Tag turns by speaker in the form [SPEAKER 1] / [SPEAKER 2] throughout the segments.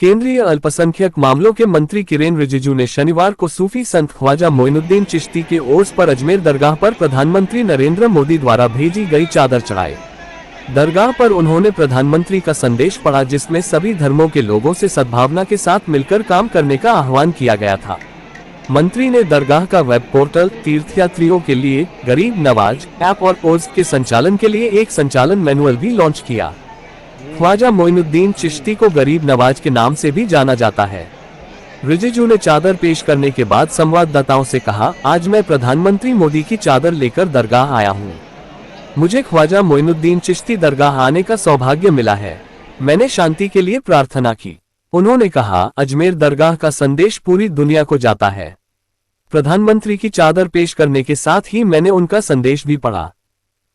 [SPEAKER 1] केंद्रीय अल्पसंख्यक मामलों के मंत्री किरेन रिजिजू ने शनिवार को सूफी संत ख्वाजा मोइनुद्दीन चिश्ती के उर्स पर अजमेर दरगाह पर प्रधानमंत्री नरेंद्र मोदी द्वारा भेजी गई चादर चढ़ाई। दरगाह पर उन्होंने प्रधानमंत्री का संदेश पढ़ा, जिसमें सभी धर्मों के लोगों से सद्भावना के साथ मिलकर काम करने का आह्वान किया गया था। मंत्री ने दरगाह का वेब पोर्टल, तीर्थयात्रियों के लिए गरीब नवाज ऐप और उर्स के संचालन के लिए एक संचालन मैनुअल भी लॉन्च किया। ख्वाजा मोइनुद्दीन चिश्ती को गरीब नवाज के नाम से भी जाना जाता है। रिजिजू ने चादर पेश करने के बाद संवाददाताओं से कहा, आज मैं प्रधानमंत्री मोदी की चादर लेकर दरगाह आया हूँ। मुझे ख्वाजा मोइनुद्दीन चिश्ती दरगाह आने का सौभाग्य मिला है। मैंने शांति के लिए प्रार्थना की। उन्होंने कहा, अजमेर दरगाह का संदेश पूरी दुनिया को जाता है। प्रधानमंत्री की चादर पेश करने के साथ ही मैंने उनका संदेश भी पढ़ा।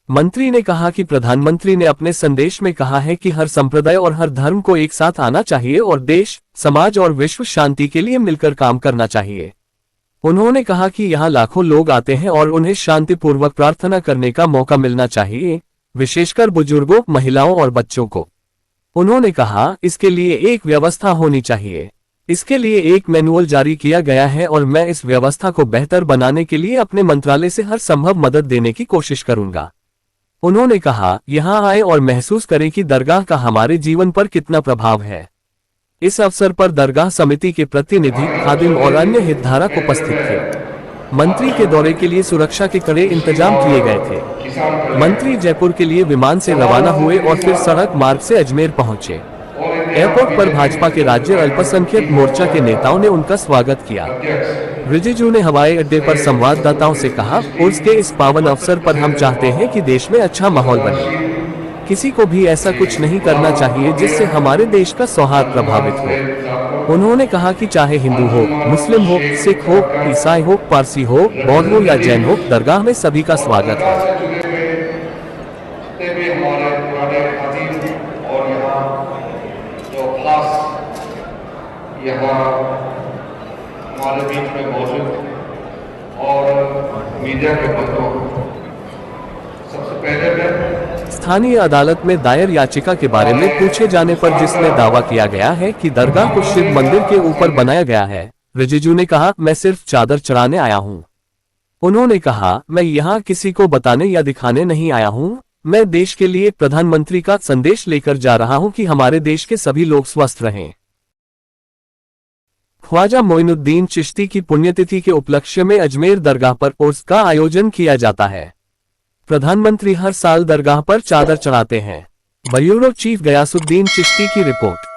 [SPEAKER 1] मंत्री ने कहा कि प्रधानमंत्री ने अपने संदेश में कहा है कि हर संप्रदाय और हर धर्म को एक साथ आना चाहिए और देश, समाज और विश्व शांति के लिए मिलकर काम करना चाहिए। उन्होंने कहा कि यहाँ लाखों लोग आते हैं और उन्हें शांतिपूर्वक प्रार्थना करने का मौका मिलना चाहिए, विशेषकर बुजुर्गों, महिलाओं और बच्चों को। उन्होंने कहा, इसके लिए एक व्यवस्था होनी चाहिए। इसके लिए एक मैनुअल जारी किया गया है और मैं इस व्यवस्था को बेहतर बनाने के लिए अपने मंत्रालय से हर संभव मदद देने की कोशिश करूंगा। उन्होंने कहा, यहाँ आए और महसूस करें कि दरगाह का हमारे जीवन पर कितना प्रभाव है। इस अवसर पर दरगाह समिति के प्रतिनिधि, खादिम और अन्य हितधारक उपस्थित थे। मंत्री के दौरे के लिए सुरक्षा के कड़े इंतजाम किए गए थे। मंत्री जयपुर के लिए विमान से रवाना हुए और फिर सड़क मार्ग से अजमेर पहुंचे। एयरपोर्ट पर भाजपा के राज्य अल्पसंख्यक मोर्चा के नेताओं ने उनका स्वागत किया। रिजिजू ने हवाई अड्डे पर संवाददाताओं से कहा, उर्स के इस पावन अवसर पर हम चाहते हैं कि देश में अच्छा माहौल बने। किसी को भी ऐसा कुछ नहीं करना चाहिए जिससे हमारे देश का सौहार्द प्रभावित हो। उन्होंने कहा कि चाहे हिंदू हो, मुस्लिम हो, सिख हो, ईसाई हो, पारसी हो, बौद्ध हो या जैन हो, दरगाह में सभी का स्वागत है।
[SPEAKER 2] हमारे बीच में मौजूद और मीडिया के बंधुओं, सबसे पहले मैं
[SPEAKER 1] स्थानीय अदालत में दायर याचिका के बारे में पूछे जाने पर जिसमें दावा किया गया है कि दरगाह को शिव मंदिर के ऊपर बनाया गया है, रिजिजू ने कहा, मैं सिर्फ चादर चढ़ाने आया हूँ। उन्होंने कहा, मैं यहाँ किसी को बताने या दिखाने नहीं आया हूँ। मैं देश के लिए प्रधानमंत्री का संदेश लेकर जा रहा हूँ कि हमारे देश के सभी लोग स्वस्थ रहें। ख्वाजा मोइनुद्दीन चिश्ती की पुण्यतिथि के उपलक्ष्य में अजमेर दरगाह पर उर्स का आयोजन किया जाता है। प्रधानमंत्री हर साल दरगाह पर चादर चढ़ाते हैं। ब्यूरो चीफ गयासुद्दीन चिश्ती की रिपोर्ट।